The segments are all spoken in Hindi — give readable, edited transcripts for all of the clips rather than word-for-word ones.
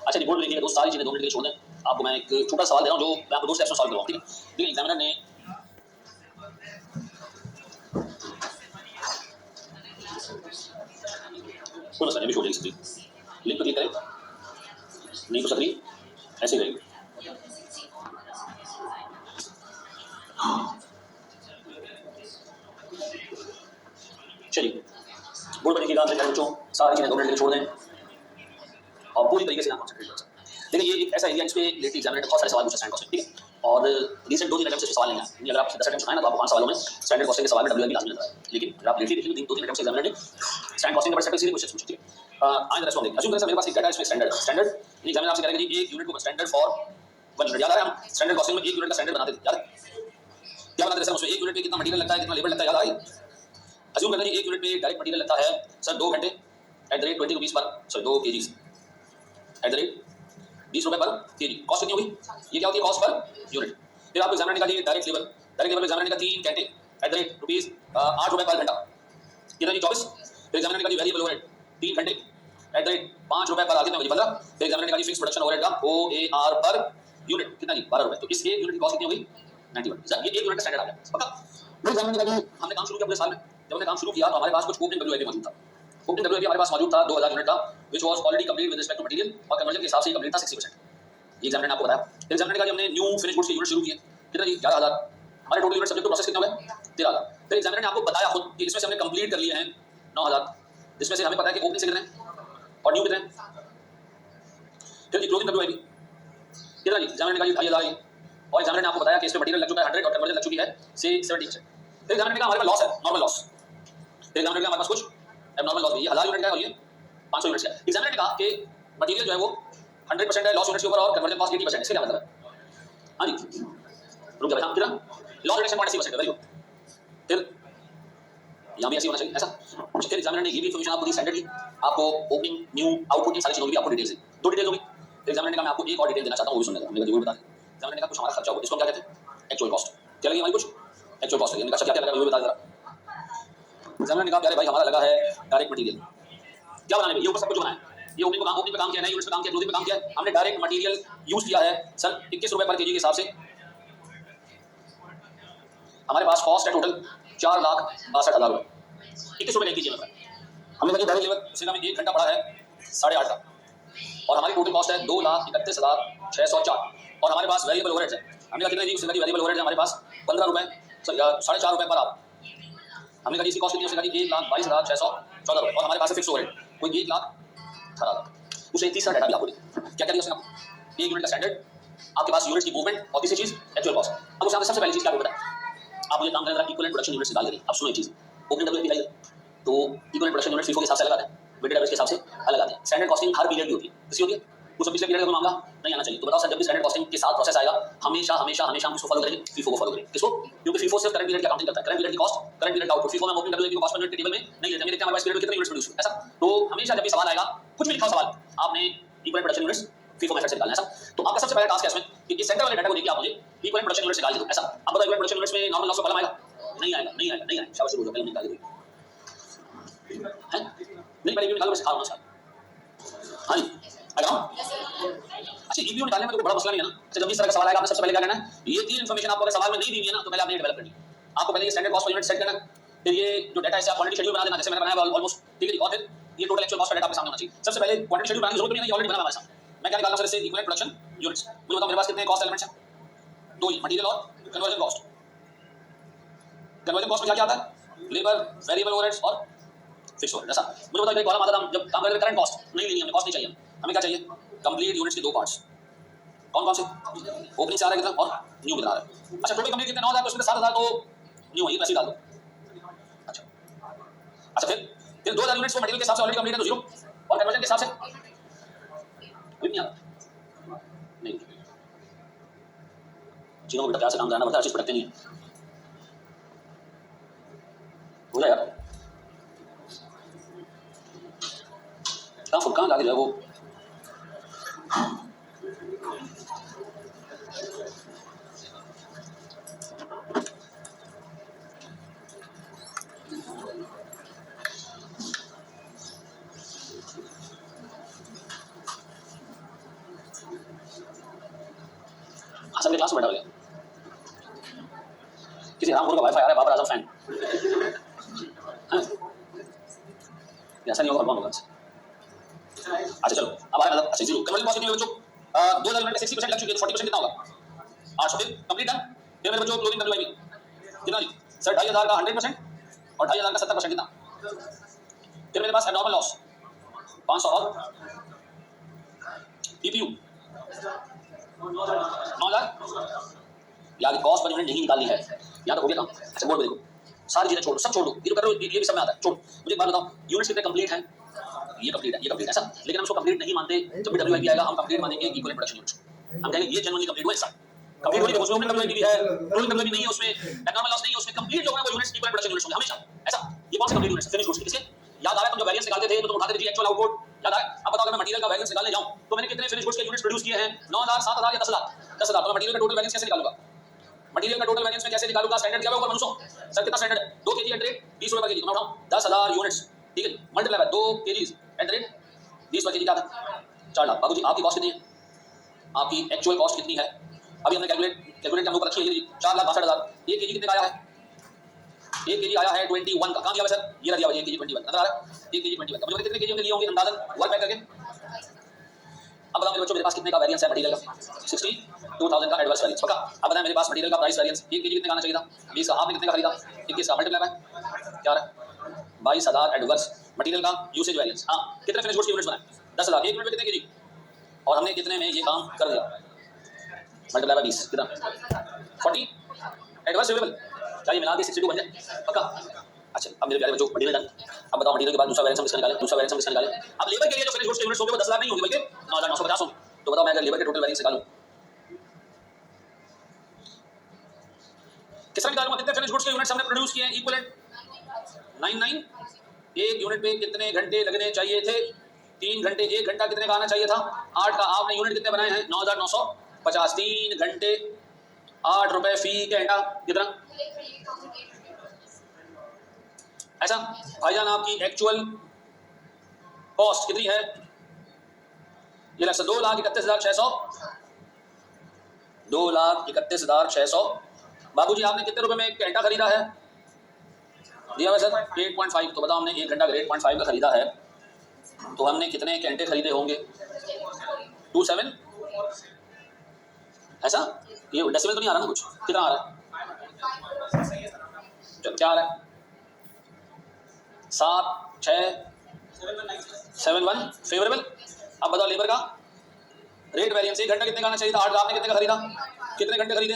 अच्छा रिपोर्ट लिखिएगा दोस्त, सारी चीजें 2 मिनट के लिए छोड़ दें। आपको मैं एक छोटा सवाल दे रहा हूँ जो मैं आपको 2 स्टेप्स में सॉल्व करवाऊँ, ठीक है? देखिए एग्जामिनर ने कोई मसला नहीं, अभी छोड़ सकती, लिंक पर क्लिक करें, नहीं तो सकती ऐसे ही रहेगी। चलिए बोर्ड पर लिखिएगा बच्चों, सारी चीजें 2 मिनट के लिए छोड़ दें और पूरी तरीके से यहाँ कॉन्सेंट्रेट कर सकते हैं। देखिए ये एक ऐसा एरिया जिसपे लेटली एग्जामिनर ने बहुत सारे सवाल पूछे स्टैंडर्ड कॉस्टिंग, ठीक है? और रिसेंट 2-3 अटेम्प्ट से सवाल नहीं आया, यानी अगर आप 10 अटेम्प्ट उठाएं ना तो आपको 5 सवालों में स्टैंडर्ड कॉस्टिंग के सवाल में डब्ल्यूआईपी लाजमी नजर आएगा। लेकिन अगर आप लेटली देखेंगे 2-3 अटेम्प्ट से एग्जामिनर ने स्टैंड कॉस्टिंग के पर्सपेक्टिव से क्वेश्चन पूछे, ठीक है? आइए जरा देखिए, अज्यूम करें सर मेरे पास एक डाटा है, इसमें स्टैंडर्ड एग्जामिनर आपसे कहेगा जी एक यूनिट को स्टैंडर्ड फॉर 1 यूनिट, याद आ रहा है? हम स्टैंडर्ड कॉस्टिंग में 1 यूनिट का स्टैंडर्ड बनाते थे, याद है? क्या बनाते थे सर उसमें? 1 यूनिट पे कितना मटेरियल लगता है, कितना लेबर लगता है, याद आ रहा है? अज्यूम करते हैं 1 यूनिट पे डायरेक्ट मटेरियल लगता है सर 2 घंटे at the rate 20 rupees per, sorry 2 kg at the rate 20 रुपए पर केजी। कॉस्ट कितनी होगी? ये क्या होती है? Cost per unit. फिर आपको एग्जामिनर ने कहा डायरेक्ट लेबर एग्जामिनर ने कहा 3 घंटे एट द रेट रुपीज 8 रुपए पर घंटा, कितना जी 24। फिर एग्जामिनर ने कहा वेरिएबल ओवरहेड 3 घंटे एट द रेट 5 रुपए पर कितना होगी 15। फिर एग्जामिनर ने कहा फिक्स प्रोडक्शन ओवरहेड का OAR पर यूनिट कितना जी 12 रुपए। तो इस एक यूनिट की कॉस्ट कितनी होगी? 91। सर ये 1 यूनिट का स्टैंडर्ड आ गया पक्का। फिर एग्जामिनर ने कहा हमने काम शुरू किया पूरे साल में, जब हमने काम शुरू किया तो हमारे पास कुछ ओपनिंग WIP मौजूद था। ओपनिंग WIP हमारे पास मौजूद था 2000 यूनिट का, which was already complete with respect to material, और कन्वर्जन के हिसाब से कंप्लीट था 60%। ये एग्जामिनर ने आपको बताया। फिर एग्जामिनर ने कहा हमने न्यू फिनिश गुड्स के यूनिट शुरू किए, कितना जी 11000। हमारे total unit subject to process कितने हो गए? 13000। फिर एग्जामिनर ने आपको बताया खुद कि इसमें से हमने कंप्लीट कर लिए हैं 9000, जिसमें से हमें पता है कि ओपनिंग से कितने और न्यू कितने। फिर जी क्लोजिंग WIP कितना जी? एग्जामिनर ने कहा 2500। और एग्जामिनर ने आपको बताया कि इसमें मटेरियल लग चुका है 100 और कन्वर्जन लग चुकी है से 70%। फिर एग्जामिनर ने कहा हमारे पास लॉस है, नॉर्मल लॉस। फिर एग्जामिनर ने कहा हमारे पास कुछ एबनॉर्मल लॉस भी है, 1000 यूनिट का है और ये 500 यूनिट का है। एग्जामिनर ने कहा कि मटेरियल जो है वो 100% है लॉस यूनिट्स के ऊपर और कन्वर्जन कॉस्ट 80%। इसका क्या मतलब है? हाँ जी रुक जाओ, हाँ कितना लॉस रिडक्शन पॉइंट 80% है, वेरी गुड। फिर यहाँ भी ऐसी होना चाहिए ऐसा। फिर एग्जामिनर ने ये भी इन्फॉर्मेशन आपको दी स्टैंडर्ड की, आपको ओपनिंग न्यू आउटपुट की सारी चीजों की आपको डिटेल्स दी, 2 डिटेल होगी। फिर एग्जामिनर ने कहा मैं आपको एक और डिटेल देना चाहता हूँ, वो भी सुनने का, मैंने जरूर बता दें। एग्जामिनर ने कहा कुछ हमारा खर्चा होगा, इसको हम क्या कहते हैं? Actual cost. क्या लगी हमारी? कुछ एक्चुअल कॉस्ट लगी। हमने कहा क्या लगा वो भी बता जरा। एग्जामिनर ने कहा प्यारे भाई हमारा लगा है डायरेक्ट मटेरियल। क्या बनाने में? ये ऊपर सब कुछ बनाया, ये ओपनिंग पे काम किया, नए यूनिट्स पे काम किया, क्लोजिंग पे काम किया, हमने डायरेक्ट मटेरियल यूज किया है सर 21 रुपए पर केजी के हिसाब से। हमारे पास कॉस्ट है टोटल 4,62,000 रुपए, 21 रुपए कीजिए मतलब। हमने कहा डायरेक्ट लेबर उसने कहा 1 घंटा पड़ा है 8.5 का, और हमारी टोटल कॉस्ट है 2,31,604, और हमारे पास वेरिएबल ओवरहेड्स है। हमने कहा कितने जी? उसने कहा वेरिएबल ओवरहेड है हमारे पास 15 रुपए, सॉरी 4.5 रुपए पर आवर। हमने कहा इसकी कॉस्ट कितनी? उसने कहा 1,22,614 रुपए, और हमारे पास है फिक्स ओवरहेड कोई 1,18,000। उसे तीसरा डाटा भी आपको क्या क्या दिया उसने आपको? 1 यूनिट का स्टैंडर्ड, आपके पास यूनिट्स की मूवमेंट, और तीसरी चीज एक्चुअल कॉस्ट। अब उसने सबसे पहली चीज क्या बताया? आप मुझे काम करना जरा इक्विवेलेंट प्रोडक्शन यूनिट्स निकाल के। अब सुनो एक चीज, ओपनिंग WIP आई तो इक्विवेलेंट प्रोडक्शन यूनिट्स FIFO के हिसाब से अलग आते हैं, वेटेड एवरेज के हिसाब से अलग आते हैं। स्टैंडर्ड कॉस्टिंग हर पीरियड की होती है, किसी होती है उस पिछले पीरियड का कोई मामला नहीं आना चाहिए। तो बताओ सर जब भी स्टैंडर्ड कॉस्टिंग के साथ प्रोसेस आएगा हमेशा हमेशा हमेशा हम उसको फॉलो करेंगे, FIFO को फॉलो करेंगे। किसको? क्योंकि FIFO सिर्फ करंट पीरियड की अकाउंटिंग करता है, करंट पीरियड की कॉस्ट, करंट पीरियड का आउटपुट। FIFO में ओपनिंग WIP को कॉस्ट पर यूनिट के टेबल में नहीं लेते, हम देखते हैं हमारे पास पीरियड में कितने यूनिट्स प्रोड्यूस हुए ऐसा। तो हमेशा जब भी सवाल आएगा, कुछ भी लिखा सवाल, आपने equivalent production units FIFO method से निकालना है ऐसा। तो आपका सबसे पहला टास्क है इसमें कि इस सेंटर वाले डाटा को देखिए, आप मुझे इक्विवेलेंट प्रोडक्शन यूनिट्स निकाल के दो ऐसा। अब बताओ इक्विवेलेंट प्रोडक्शन यूनिट्स में नॉर्मल लॉस का कॉलम आएगा? नहीं आएगा, नहीं आएगा, नहीं आएगा। शाबाश, शुरू हो जाओ, पहले निकाल दो है नहीं, पहले निकालो बस। हाँ हाँ जी लगाओ। अच्छा ईपीओ निकालने में तो बड़ा मसला नहीं है ना। अच्छा जब इस तरह का सवाल आएगा आपने सबसे पहले क्या करना है? ये 3 इन्फॉर्मेशन आपको अगर सवाल में नहीं दी हुई है ना तो पहले आपने ये डेवलप करनी है। आपको पहले ये standard cost per unit set करना है, फिर ये जो डाटा है इसे आप क्वांटिटी शेड्यूल बना देना, जैसे मैंने बनाया ऑलमोस्ट, ठीक है जी। और फिर ये टोटल एक्चुअल कॉस्ट का डाटा आपके सामने होना चाहिए। सबसे पहले क्वांटिटी शेड्यूल बनाने की जरूरत नहीं है, ये ऑलरेडी बना हुआ है हमारे सामने। मैं क्या निकालना सर इससे? Equivalent production units. मुझे बताओ मेरे पास कितने कॉस्ट एलिमेंट्स हैं? 2 ही, मटेरियल और कन्वर्जन कॉस्ट। कन्वर्जन कॉस्ट में क्या क्या आता है? लेबर, वेरिएबल ओवरहेड्स और फिक्स ओवरहेड ऐसा। मुझे बताओ एक कॉलम आता था जब काम करते थे, करंट कॉस्ट नहीं लेनी, हमें कॉस्ट नहीं चाहिए, हमें क्या चाहिए? कंप्लीट यूनिट्स के 2 पार्ट्स। कौन कौन से? ओपनिंग से आ रहा है कितना और न्यू कितना आ रहा है। अच्छा टोटल कंप्लीट कितने? 9,000, तो उसमें 7,000 तो न्यू है, ये पैसे डाल दो। अच्छा अच्छा फिर 2,000 यूनिट्स को मटेरियल के हिसाब से ऑलरेडी कंप्लीट है तो 0, और कन्वर्जन के हिसाब से नहीं आता नहीं। चीजों को बेटा प्यार से काम कराना पड़ता है, हर चीज पटकते नहीं है। हो जाए यार कहाँ आगे जो है वो सर के क्लास में बैठा हो गया, किसी रामपुर का वाईफाई आ रहा है, बाबर आजम फैन, ऐसा नहीं होगा, कौन होगा? अच्छा चलो अब आया मतलब, अच्छा जीरो कन्वर्जन कॉस्ट कितनी है बच्चों? 2000 यूनिट 60% लग चुकी है, 40% कितना होगा? 800 फिर कंप्लीट डन। फिर मेरे बच्चों क्लोजिंग डब्ल्यूआईपी कितना जी सर? 2500 का 100% और 2500 का 70% कितना? फिर मेरे पास एबनॉर्मल लॉस 500 और पीपीयू 9000 यार, कॉस्ट पर यूनिट नहीं निकालनी है, यहाँ तो हो गया काम। अच्छा बोर्ड में देखो, सारी चीजें छोड़ो, सब छोड़ दो, ये जो कर रहे हो ये भी सब में आता है, छोड़। मुझे एक बात बताओ, यूनिट्स कितने कंप्लीट हैं? ये कंप्लीट है, ये कंप्लीट है ऐसा, लेकिन हम उसको कंप्लीट नहीं मानते। जब भी डब्ल्यूआईपी आएगा हम कंप्लीट मानेंगे इक्वल प्रोडक्शन यूनिट्स, हम कहेंगे ये जेन्युइनली कंप्लीट हुआ ऐसा कंप्लीट हो रही है, उसमें डब्ल्यूआईपी भी है, रोलिंग डब्ल्यूआईपी नहीं है, उसमें एबनॉर्मल लॉस नहीं है, उसमें कंप्लीट जो है वो यूनिट्स इक्वल प्रोडक्शन यूनिट्स होंगे हमेशा ऐसा। ये कौन से कंप्लीट यूनिट्स? फिनिश गुड्स किसे याद आ रहा है? तुम जब वेरिएंस निकालते थे तो तुम उठाते थे जी एक्चुअल आउटपुट, याद है? अब बताओ, अगर मैं मटेरियल का वेरिएंस निकालने जाऊं तो मैंने कितने फिनिश गुड्स के यूनिट्स प्रोड्यूस किए हैं? 9000, 7000 या 10000? 10000। तो मैं मटेरियल का टोटल वेरिएंस कैसे निकालूंगा? मटेरियल का टोटल वेरिएंस में कैसे निकालूंगा? स्टैंडर्ड क्या होगा मनुष्यों? सर कितना स्टैंडर्ड है? 2 kg एट रेट 20 रुपए पर केजी, तो मैं उठाऊं 10000 यूनिट्स, ठीक है, multiply by 2 kg at rate 20 पर केजी, क्या था? 4 लाख। बाबूजी आपकी कॉस्ट कितनी है? आपकी एक्चुअल कॉस्ट कितनी है? अभी हमने कैलकुलेट हम लोग रखी है 4,62,000। 1 kg कितने का आया है? 1 kg आया है 21 का। कहां दिया हुआ सर? ये रहा दिया हुआ 1 kg 21 नजर आ रहा है? 1 kg 21 का। मुझे कितने kg लिए होंगे अंदाजन वर्क बैक करके? अब बताओ मेरे बच्चों, मेरे पास कितने का वेरिएंस है मटेरियल का? 62,000 का एडवर्स वेरिएंस, पक्का? अब बताएं मेरे पास मटेरियल का प्राइस वेरिएंस 1 kg कितने का आना चाहिए था? 20 का। आपने कितने का खरीदा? 21 का, मल्टीप्लाई बाय क्या आ रहा है? 22,000 एडवर्स मटेरियल का यूसेज वेरिएंस। हाँ, कितने फिनिश गुड्स के यूनिट्स बनाए? 10,000। 1 यूनिट में कितने kg? और हमने कितने में ये काम कर दिया? मल्टीप्लाई बाय 20 कितना? 40 एडवर्स वेरिएबल। क्या ये मिला के 62 बन जाए? पक्का? अच्छा अब मेरे प्यारे बच्चों मटेरियल डन। अब बताओ मटेरियल के बाद दूसरा वेरिएंस हम किसका निकालें? दूसरा वेरिएंस हम किसका निकालें? अब लेबर के लिए जो फिनिश गुड्स के यूनिट्स होंगे वो 10,000 नहीं होंगे बल्कि 9,950 होंगे। तो बताओ मैं अगर लेबर के टोटल वेरिएंस निकालूं किसका निकालूंगा? कितने फिनिश गुड्स के यूनिट्स हमने प्रोड्यूस किए हैं? इक्विवेलेंट 99। एक यूनिट पे कितने घंटे लगने चाहिए थे? 3 घंटे। 1 घंटा कितने का आना चाहिए था? 8 का। आपने यूनिट कितने बनाए हैं? 9,950। 3 घंटे 8 रुपए फी घंटा, कितना? ऐसा भाईजान आपकी एक्चुअल कॉस्ट कितनी है? ये लग 2,31,600। 2,31,600। बाबूजी आपने कितने रुपए में एक घंटा खरीदा है? दिया हुआ सर 8.5। तो बताओ हमने 1 घंटा 8.5 का खरीदा है, तो हमने कितने घंटे खरीदे होंगे? 27। ऐसा ये डेसिमल तो नहीं आ रहा ना कुछ? कितना आ रहा है? चलो क्या आ रहा है? 7,6,7,1 फेवरेबल। अब बताओ लेबर का रेट वेरिएंस 1 घंटा कितने का आना चाहिए था? 8 का। आपने कितने का खरीदा? कितने घंटे खरीदे?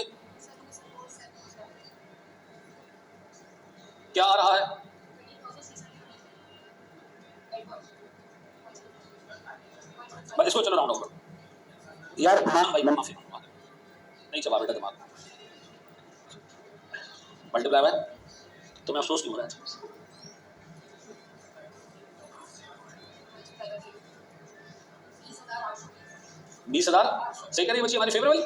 क्या आ रहा है? बस इसको चलो राउंड ऑफ करो यार। हाँ भाई मैं माफी मांगूंगा, नहीं चला बेटा दिमाग। मल्टीप्लाई बाय, तुम्हें अफसोस क्यों हो रहा है? 20,000 सही कह रही है बच्ची हमारी फेवरेबल।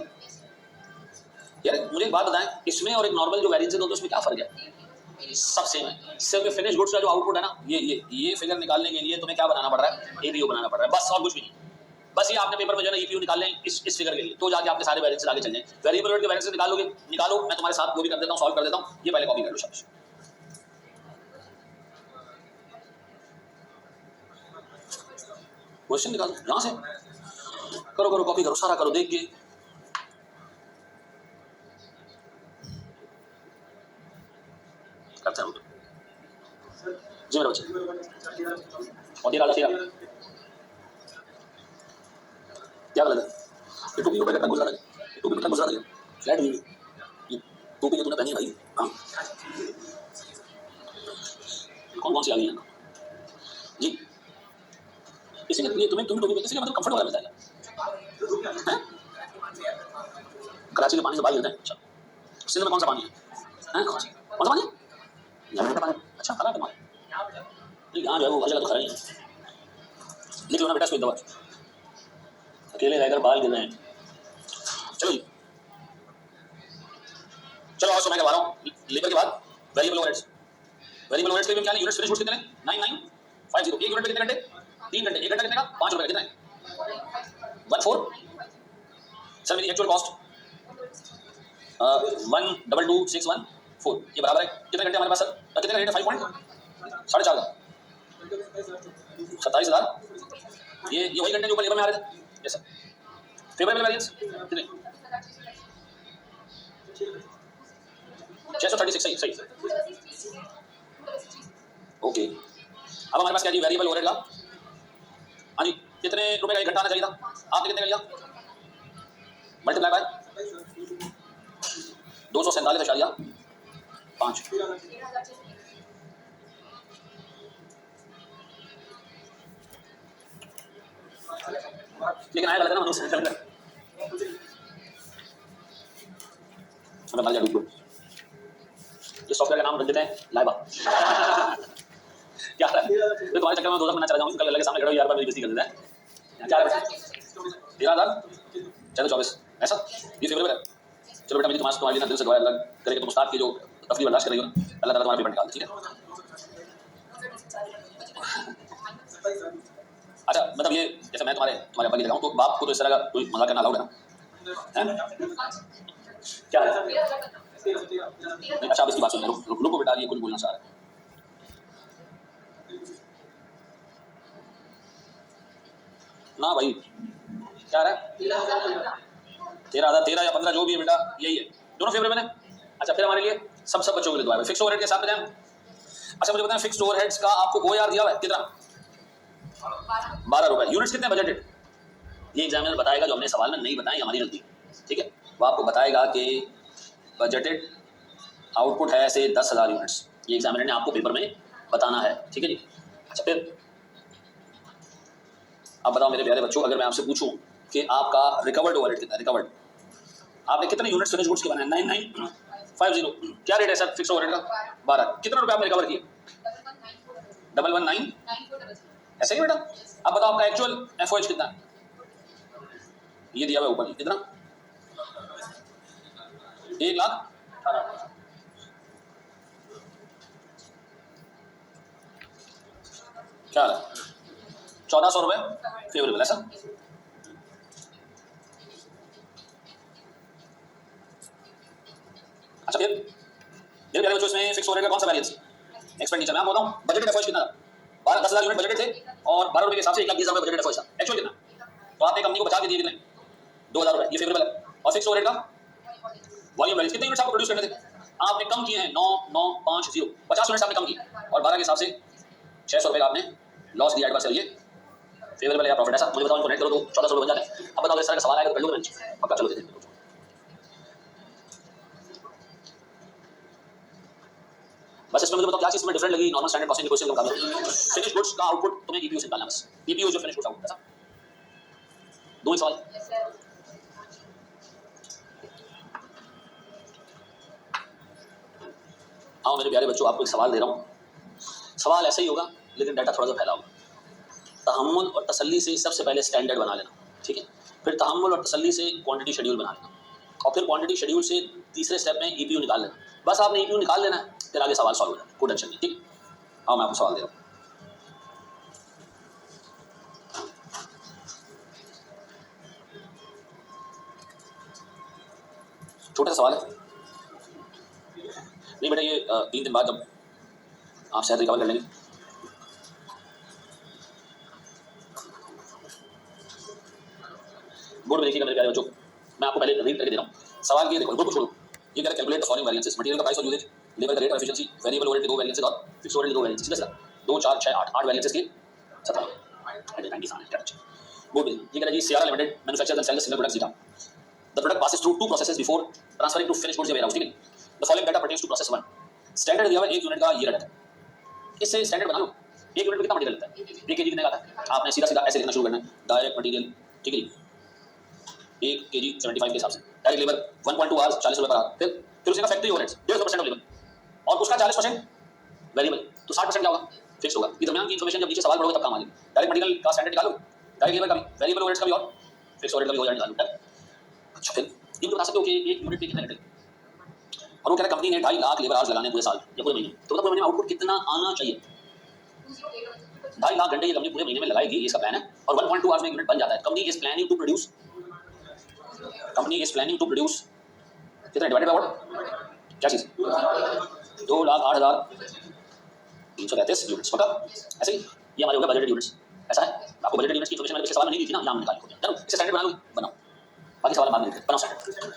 यार मुझे एक बात बताएं, इसमें और एक नॉर्मल जो वेरिएंस है तो उसमें क्या फर्क है? सब सेम है, सिर्फ फिनिश गुड्स का जो आउटपुट है ना, ये फिगर निकालने के लिए तुम्हें क्या बनाना पड़ रहा है? एपीयू बनाना पड़ रहा है, बस और कुछ भी नहीं। बस ये आपने पेपर में जो है ना ईपीयू निकाल लें इस फिगर के लिए, तो जाके आपके सारे वेरिएंस आगे चल जाएं। वेरिएबल के वेरिएंस निकालोगे, निकालो, मैं तुम्हारे साथ वो भी कर देता हूँ, सॉल्व कर देता हूँ। ये पहले कॉपी कर लो शाबाश। क्वेश्चन निकालो यहाँ से, करो करो कॉपी करो, सारा करो देख के। करता हूँ जी मेरा बच्चा। और ये डाला क्या गलत है? ये टोपी को बैठा गुजरा, टोपी बैठा गुजरा, फ्लैट हुई ये टोपी तूने पहनी है भाई। हाँ कौन कौन सी आ गई है जी? इसी लिए तुम्हें टोपी पहनने से मतलब कंफर्ट वाला मिलता है। कराची के पानी से बाल गिरते हैं। अच्छा सिंध में कौन सा पानी है? कौन सा पानी है? यहाँ का पानी अच्छा खरा है पानी। यहाँ जो है वो हर जगह तो खरा नहीं है। लिख लो ना बेटा इसको एक दबार, अकेले रहकर बाल गिर रहे हैं। चलो जी चलो और मैं करवा रहा हूँ लेबर के बाद वेरिएबल ओवरहेड्स। वेरिएबल ओवरहेड्स के लिए क्या है? यूनिट्स फिनिश गुड्स कितने? 9950। 1 यूनिट पे कितने घंटे? 3 घंटे। 1 घंटा कितने का? 5 रुपए। कितना है? 14। सर मेरी एक्चुअल कॉस्ट 122,614 ये बराबर है कितने घंटे हमारे पास सर? कितने का रेट है? 5 पॉइंट 4.5 का 27,000। ये वही घंटे जो ऊपर लेबर में आ रहे थे। Yes sir. फेवरेबल वैरिएंस कितने? 636 सही सही। ओके अब हमारे पास क्या जी वेरिएबल ओवरहेड का। हाँ जी कितने रुपए का एक घंटा आना चाहिए था? आपने कितने का लिया? मल्टीप्लाई बाय 247.5 लेकिन आया गलत है ना मनुष्य। हमें माल जादू इस सॉफ्टवेयर का नाम रख देते हैं लाइबा। क्या है तो तुम्हारे चक्कर में 2 महीना चला जाऊंगा कल अल्लाह के सामने खड़े हो यार मेरी बेइज्जती कर देता है। क्या है 13,000 चलो 24 ऐसा ये फेवरेबल है। चलो बेटा मेरी तुम्हारे लिए ना दिल से दुआ अल्लाह करे कि तुम उस्ताद की जो तकलीफ बर्दाश्त कर रही हो अल्लाह ताला तुम्हारा पेपर निकाल दे। ठीक है अच्छा मतलब ये जैसे मैं तुम्हारे अब्बा की लगाऊं तो बाप को तो इस तरह का कोई मजाक करना अलाउड है ना? क्या है अच्छा अब इसकी बात सुन रुको बेटा ये कुछ बोलना चाह रहा है। ना भाई क्या रहा है 13,000 13 या 15 जो भी है बेटा यही है दोनों फेवरेबल है। अच्छा फिर हमारे लिए सब बच्चों के लिए दुआ है फिक्स ओवरहेड के साथ में जाएं। अच्छा मुझे बताएं फिक्स्ड ओवरहेड्स का आपको OAR दिया हुआ है कितना? 12 रुपए। यूनिट्स कितने बजटेड? ये एग्जामिनर बताएगा जो हमने सवाल में नहीं बताया हमारी गलती ठीक है। वो आपको बताएगा कि बजटेड आउटपुट है ऐसे 10,000 यूनिट्स ये एग्जामिनर ने आपको पेपर में बताना है ठीक है जी। अच्छा फिर आप बताओ मेरे प्यारे बच्चों अगर मैं आपसे पूछूं कि आपका रिकवर्ड ओवरहेड कितना रिकवर्ड आपने कितने यूनिट फिनिश गुड्स के बनाए? 9950 क्या रेट है सर फिक्स ओवरहेड का? 12 कितना रुपए आपने रिकवर किए? 119 ऐसा ही बेटा। अब बताओ आपका एक्चुअल FOH कितना है? ये दिया हुआ ऊपर कितना? 1,18,000 क्या है 1,400 रुपए फेवरेबल है सर। अच्छा फिर मेरे प्यारे बच्चों इसमें फिक्स ओवरहेड का कौन सा वैरिएंस एक्सपेंडिचर मैं आपको बताऊं बजटेड FOH कितना था? 10,000 यूनिट बजटेड थे और 12 रुपए के हिसाब से 1,20,000 रुपए बजटेड FOH था। एक्चुअल कितना? तो आपने कंपनी को बचा के दिए कितने? 2,000 रुपए ये फेवरेबल है। और फिक्स ओवरहेड का वॉल्यूम वैल्यूज कितने यूनिट्स आपको प्रोड्यूस करने थे? आपने कम किए हैं 9,950 50 यूनिट्स आपने कम किए और 12 के हिसाब से 600 रुपए का आपने लॉस दिया एडवांस करिए फेवरेबल या प्रॉफिट ऐसा मुझे बताओ इनको नेट करो तो 1,400 रुपए बन जाते हैं। अब बताओ इस तरह का सवाल आएगा तो कर लो पक्का चलो दे देते बस इसमें मुझे बताओ क्या चीज इसमें डिफरेंट लगी नॉर्मल स्टैंडर्ड कॉस्टिंग क्वेश्चन का मुकाबला फिनिश गुड्स का आउटपुट तुम्हें EPU से निकालना बस EPU जो फिनिश गुड्स आउटपुट ऐसा दो ही सवाल। हाँ मेरे प्यारे बच्चों आपको एक सवाल दे रहा हूँ सवाल ऐसा ही होगा लेकिन डाटा थोड़ा सा फैला होगा। तहम्मुल और तसल्ली से सबसे पहले स्टैंडर्ड बना लेना ठीक है। फिर तहम्मुल और तसल्ली से क्वांटिटी शेड्यूल बना लेना और फिर क्वांटिटी शेड्यूल से तीसरे स्टेप में EPU निकाल लेना। बस आपने EPU निकाल लेना है फिर आगे सवाल सॉल्व हो जाए कोई टेंशन नहीं ठीक। हाँ मैं आपको सवाल दे रहा हूँ छोटा सा सवाल है नहीं बेटा ये 3 दिन बाद जब आप सेहत रिकवर कर लेंगे बोर्ड में देखिएगा मेरे प्यारे बच्चों मैं आपको पहले रीड करके दे रहा हूँ सवाल ये देखो ग्रुप छोड़ो ये कह रहा है calculate the following variances material का प्राइस और यूजेज लेबर का रेट और एफिशिएंसी वेरिएबल ओवरहेड के 2 वेरिएंसेस और फिक्स्ड ओवरहेड के 2 वेरिएंसेस कितना 2 4 6 8 8 वेरिएंसेस के 17 बोर्ड में ये कह रहा है जी Sierra Limited manufactures and sales single products data the product passes through 2 processes before transferring to finished goods या warehouse ठीक है। The following data pertains to process 1 standard दिया हुआ 1 यूनिट का ये रहता है इससे स्टैंडर्ड बना लो 1 यूनिट में कितना मटेरियल लगता है 1 kg कितने का आता है आपने सीधा सीधा ऐसे लिखना शुरू करना है डायरेक्ट मटेरियल ठीक है 1 kg 75 के हिसाब से डायरेक्ट लेबर 1.2 आवर्स 40 रुपए पर आवर फिर उसका फैक्ट्री ओवरहेड्स 150% ऑफ लेबर और उसका 40% वेरिएबल तो 60% क्या होगा फिक्स होगा। ये दरमियान की इंफॉर्मेशन जब नीचे सवाल पढ़ोगे तब काम आएगी। डायरेक्ट मटेरियल का स्टैंडर्ड निकालो डायरेक्ट लेबर का भी वेरिएबल ओवरहेड्स का भी और फिक्स ओवरहेड का भी हो जाए निकालो। अच्छा फिर ये बता सकते हो कि एक यूनिट पे कितने घंटे और वो कह रहा है कंपनी ने 2.5 लाख लेबर आवर्स लगाने पूरे साल या पूरे महीने तो मतलब पूरे महीने में आउटपुट कितना आना चाहिए 2.5 लाख घंटे ये कंपनी पूरे महीने में लगाएगी इसका प्लान है और 1.2 आवर्स में यूनिट बन जाता है। Company is planning to produce कितना डिवाइडेड बाय व्हाट, क्या चीज़, 2,08,333 यूनिट्स, पक्का ऐसे ही। ये हमारे हो गए बजटेड यूनिट्स, ऐसा है। आपको बजटेड यूनिट्स की इन्फॉर्मेशन मैंने पिछले सवाल में नहीं दी थी ना, यहाँ हमने निकाली, चलो इसे स्टैंडर्ड बना लूँ, बनाओ, बाकी सवाल बाद में बनाओ स्टैंडर्ड।